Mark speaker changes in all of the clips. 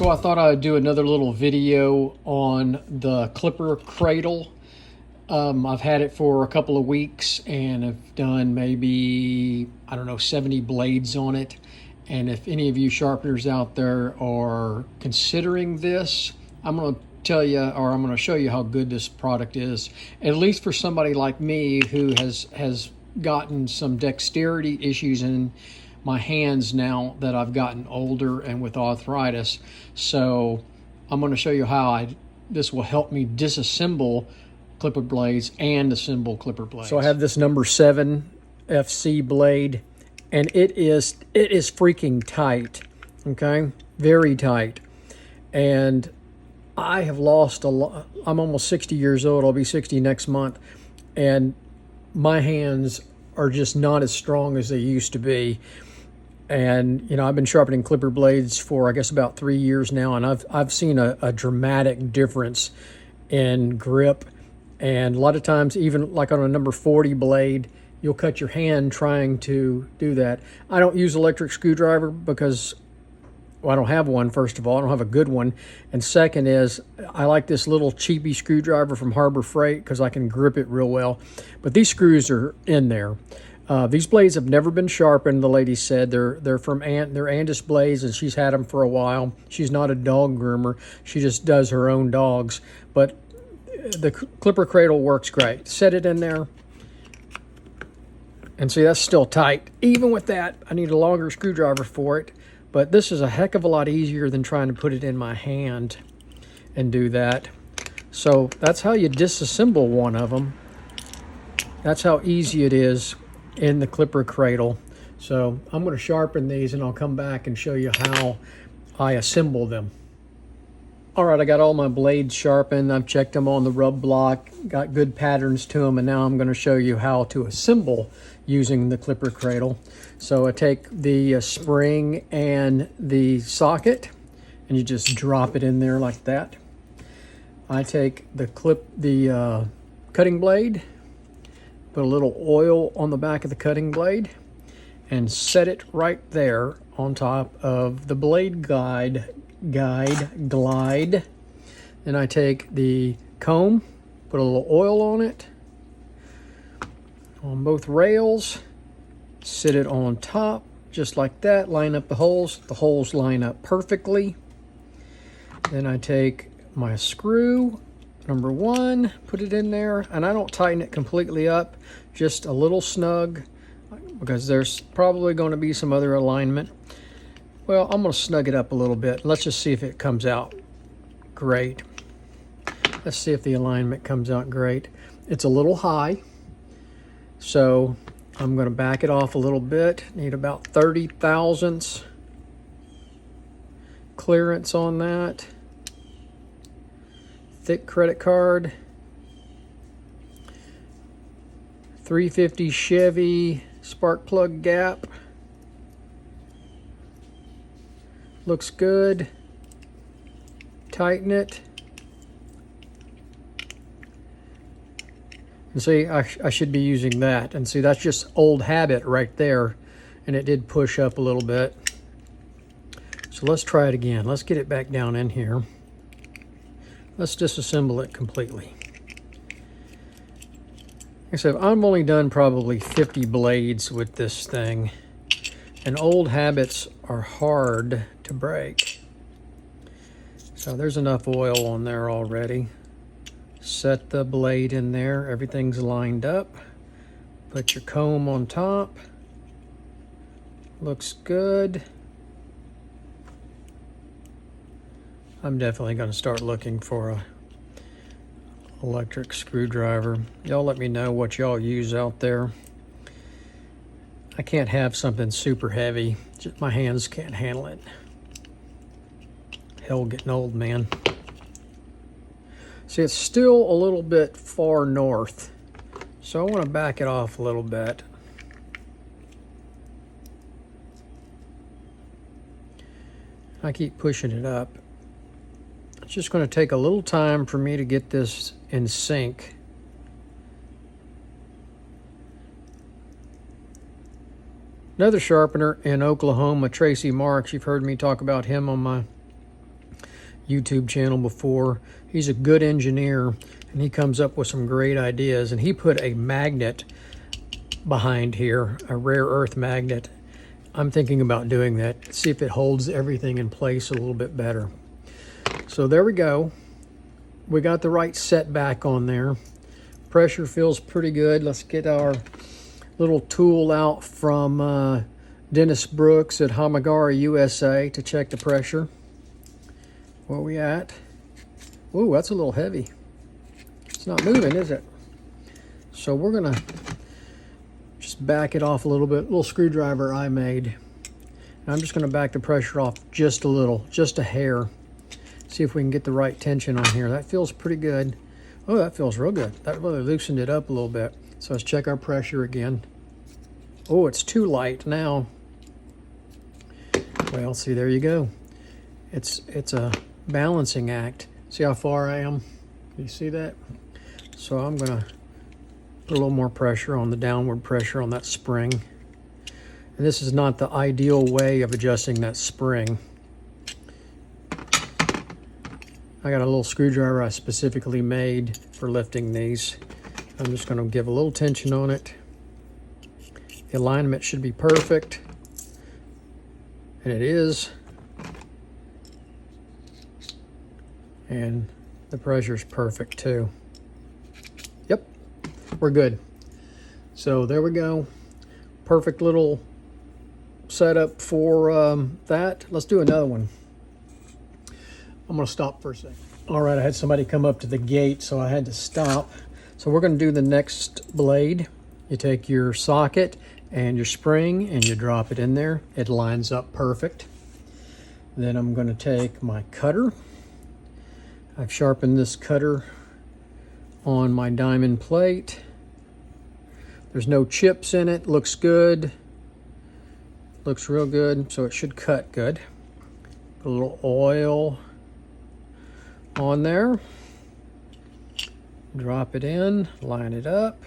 Speaker 1: So I thought I'd do another little video on the Clipper Cradle. I've had it for a couple of weeks and have done maybe, I don't know, 70 blades on it. And if any of you sharpeners out there are considering this, I'm going to tell you, or I'm going to show you how good this product is, at least for somebody like me who has gotten some dexterity issues in my hands now that I've gotten older and with arthritis. So I'm going to show you how this will help me disassemble clipper blades and assemble clipper blades. So I have this number 7 FC blade, and it is freaking tight. Okay, very tight. And I have lost a lot. I'm almost 60 years old. I'll be 60 next month, and my hands are just not as strong as they used to be. And you know, I've been sharpening clipper blades for I guess about 3 years now, and I've seen a dramatic difference in grip. And a lot of times, even like on a number 40 blade, you'll cut your hand trying to do that. I don't use electric screwdriver because, well, I don't have one, first of all. I don't have a good one. And second is, I like this little cheapy screwdriver from Harbor Freight because I can grip it real well. But these screws are in there. These blades have never been sharpened, the lady said. They're from they're Andis blades, and she's had them for a while. She's not a dog groomer. She just does her own dogs. But the Clipper Cradle works great. Set it in there. And see, that's still tight. Even with that, I need a longer screwdriver for it. But this is a heck of a lot easier than trying to put it in my hand and do that. So that's how you disassemble one of them. That's how easy it is in the Clipper Cradle. So I'm going to sharpen these, and I'll come back and show you how I assemble them. All right, I got all my blades sharpened. I've checked them on the rub block, got good patterns to them, and now I'm going to show you how to assemble using the Clipper Cradle. So I take the spring and the socket, and you just drop it in there like that. I take the cutting blade, put a little oil on the back of the cutting blade, and set it right there on top of the blade glide. Then I take the comb, put a little oil on it, on both rails, sit it on top, just like that, line up the holes. The holes line up perfectly. Then I take my screw, number 1, put it in there, and I don't tighten it completely up, just a little snug, because there's probably going to be some other alignment. Well, I'm going to snug it up a little bit. Let's just see if it comes out great. Let's see if the alignment comes out great. It's a little high, so I'm going to back it off a little bit. Need about 30 thousandths clearance on that. Thick credit card. 350 Chevy spark plug gap. Looks good. Tighten it. And see, I should be using that. And see, that's just old habit right there. And it did push up a little bit. So let's try it again. Let's get it back down in here. Let's disassemble it completely. Like I said, I've only done probably 50 blades with this thing. And old habits are hard to break. So there's enough oil on there already. Set the blade in there. Everything's lined up. Put your comb on top. Looks good. I'm definitely going to start looking for a electric screwdriver. Y'all let me know what y'all use out there. I can't have something super heavy. Just my hands can't handle it. Hell, getting old, man. See, it's still a little bit far north, so I want to back it off a little bit. I keep pushing it up. It's just going to take a little time for me to get this in sync. Another sharpener in Oklahoma, Tracy Marks. You've heard me talk about him on my YouTube channel before. He's a good engineer, and he comes up with some great ideas. And he put a magnet behind here, a rare earth magnet. I'm thinking about doing that, see if it holds everything in place a little bit better. So there we go. We got the right setback on there. Pressure feels pretty good. Let's get our little tool out from Dennis Brooks at Hamagara USA to check the pressure. Where are we at? Ooh, that's a little heavy. It's not moving, is it? So we're gonna just back it off a little bit. Little screwdriver I made. And I'm just gonna back the pressure off just a little, just a hair. See if we can get the right tension on here. That feels pretty good. Oh, that feels real good. That really loosened it up a little bit. So let's check our pressure again. Oh, it's too light now. Well, see, there you go. It's a balancing act. See how far I am? You see that? So I'm gonna put a little more pressure on the downward pressure on that spring. And this is not the ideal way of adjusting that spring. I got a little screwdriver I specifically made for lifting these. I'm just going to give a little tension on it. The alignment should be perfect. And it is. And the pressure's perfect too. Yep, we're good. So there we go. Perfect little setup for that. Let's do another one. I'm going to stop for a second. All right, I had somebody come up to the gate, so I had to stop. So we're going to do the next blade. You take your socket and your spring and you drop it in there. It lines up perfect. Then I'm going to take my cutter. I've sharpened this cutter on my diamond plate. There's no chips in it. Looks good. Looks real good, so it should cut good. Put a little oil on there, drop it in, line it up,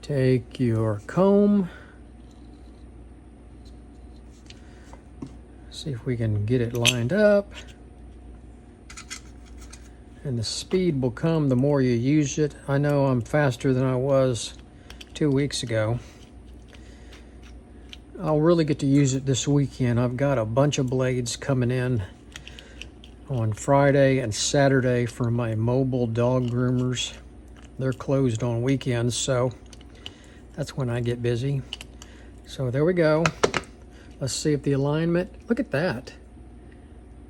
Speaker 1: take your comb, see if we can get it lined up, and the speed will come the more you use it. I know I'm faster than I was 2 weeks ago. I'll really get to use it this weekend. I've got a bunch of blades coming in on Friday and Saturday for my mobile dog groomers. They're closed on weekends, so that's when I get busy. So there we go. Let's see if the alignment, look at that.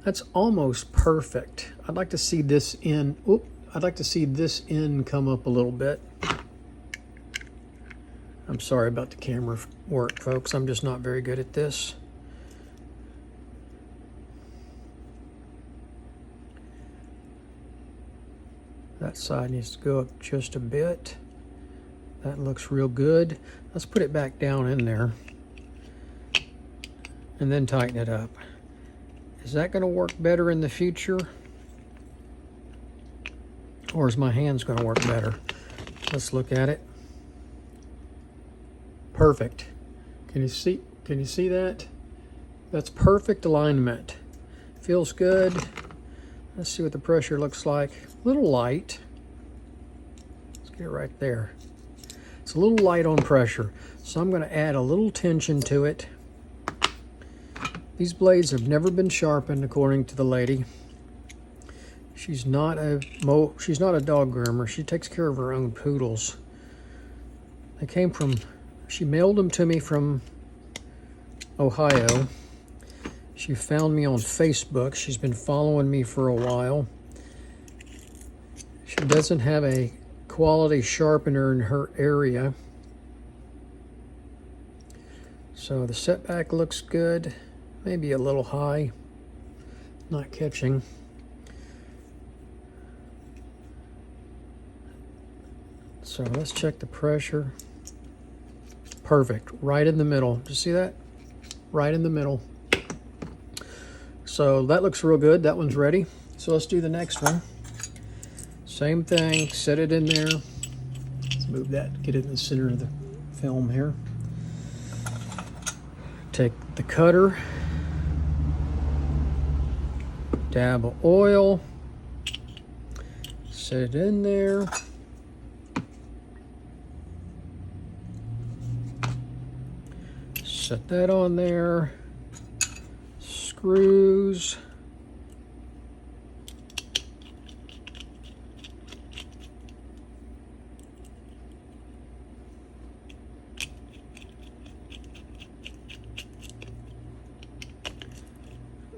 Speaker 1: That's almost perfect. I'd like to see this end, I'd like to see this end come up a little bit. I'm sorry about the camera work, folks. I'm just not very good at this. That side needs to go up just a bit. That looks real good. Let's put it back down in there and then tighten it up. Is that going to work better in the future? Or is my hands going to work better? Let's look at it. Perfect. Can you see that? That's perfect alignment. Feels good. Let's see what the pressure looks like. A little light. Let's get it right there. It's a little light on pressure, so I'm going to add a little tension to it. These blades have never been sharpened, according to the lady. She's not a dog groomer. She takes care of her own poodles. They came from, she mailed them to me from Ohio. She found me on Facebook. She's been following me for a while. She doesn't have a quality sharpener in her area. So the setback looks good. Maybe a little high. Not catching. So let's check the pressure. Perfect. Right in the middle. Did you see that? Right in the middle. So that looks real good. That one's ready. So let's do the next one. Same thing. Set it in there. Let's move that. Get it in the center of the film here. Take the cutter. Dab of oil. Set it in there. Set that on there. Screws.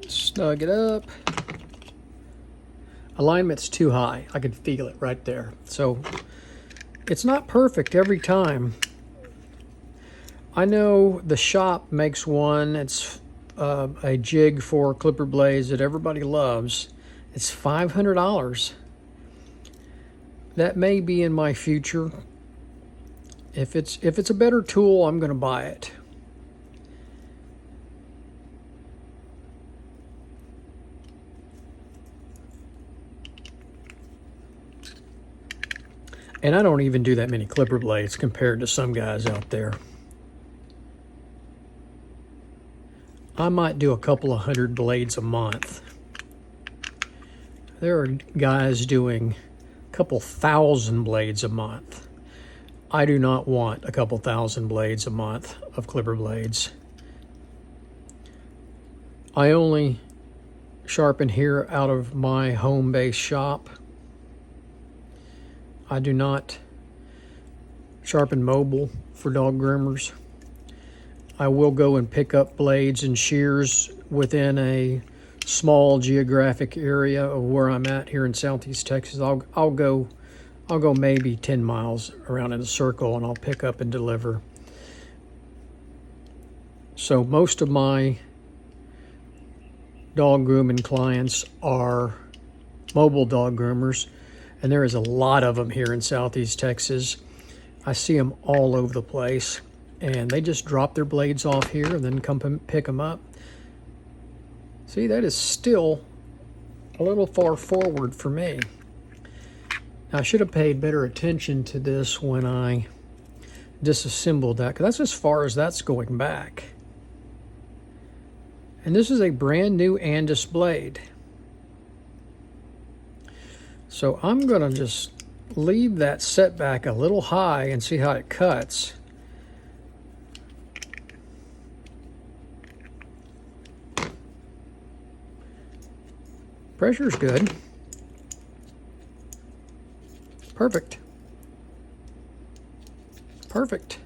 Speaker 1: Snug it up. Alignment's too high. I could feel it right there. So it's not perfect every time. I know the shop makes one. It's a jig for clipper blades that everybody loves. It's $500. That may be in my future. If it's a better tool, I'm going to buy it. And I don't even do that many clipper blades compared to some guys out there. I might do a couple of hundred blades a month. There are guys doing a couple thousand blades a month. I do not want a couple thousand blades a month of clipper blades. I only sharpen here out of my home-based shop. I do not sharpen mobile for dog groomers. I will go and pick up blades and shears within a small geographic area of where I'm at here in Southeast Texas. I'll go maybe 10 miles around in a circle, and I'll pick up and deliver. So most of my dog grooming clients are mobile dog groomers, and there is a lot of them here in Southeast Texas. I see them all over the place, and they just drop their blades off here and then come pick them up. See, that is still a little far forward for me. Now, I should have paid better attention to this when I disassembled that, because that's as far as that's going back. And this is a brand new Andis blade. So I'm going to just leave that setback a little high and see how it cuts. Pressure's good. Perfect. Perfect.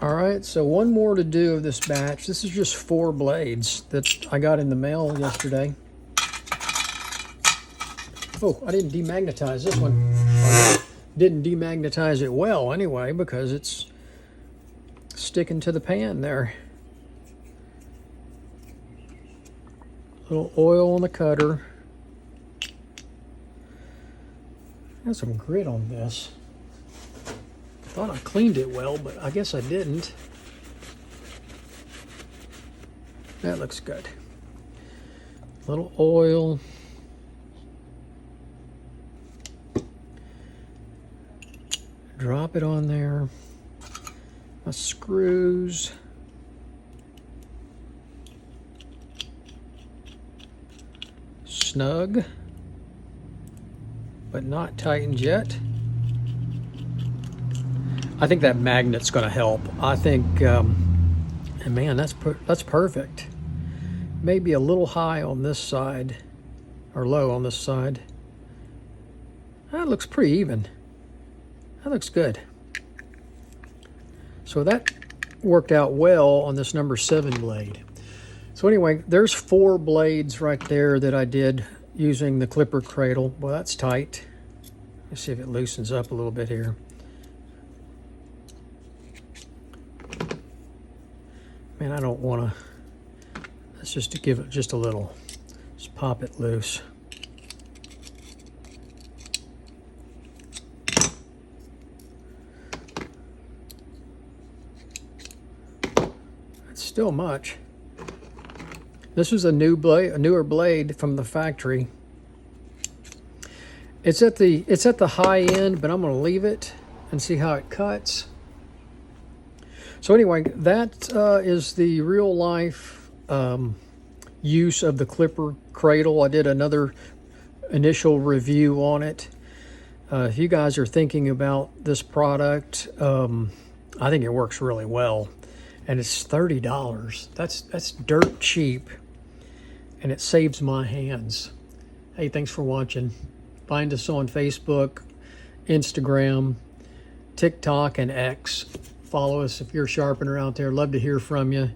Speaker 1: All right, so one more to do of this batch. This is just 4 blades that I got in the mail yesterday. Oh, I didn't demagnetize this one. I didn't demagnetize it well anyway, because it's sticking to the pan there. A little oil on the cutter. Got some grit on this. Thought I cleaned it well, but I guess I didn't. That looks good. A little oil. Drop it on there. My screws. Snug, but not tightened yet. I think that magnet's going to help. I think, and man, that's perfect. Maybe a little high on this side, or low on this side. That looks pretty even. That looks good. So that worked out well on this number 7 blade. So anyway, there's 4 blades right there that I did using the Clipper Cradle. Well, that's tight. Let's see if it loosens up a little bit here. Man, I don't want to. Let's just give it just a little. Just pop it loose. It's still much. This is a newer blade from the factory. It's at the high end, but I'm going to leave it and see how it cuts. So anyway, that is the real life use of the Clipper Cradle. I did another initial review on it. If you guys are thinking about this product, I think it works really well. And it's $30. That's dirt cheap. And it saves my hands. Hey, thanks for watching. Find us on Facebook, Instagram, TikTok, and X. Follow us if you're a sharpener out there. Love to hear from you.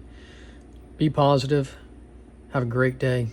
Speaker 1: Be positive. Have a great day.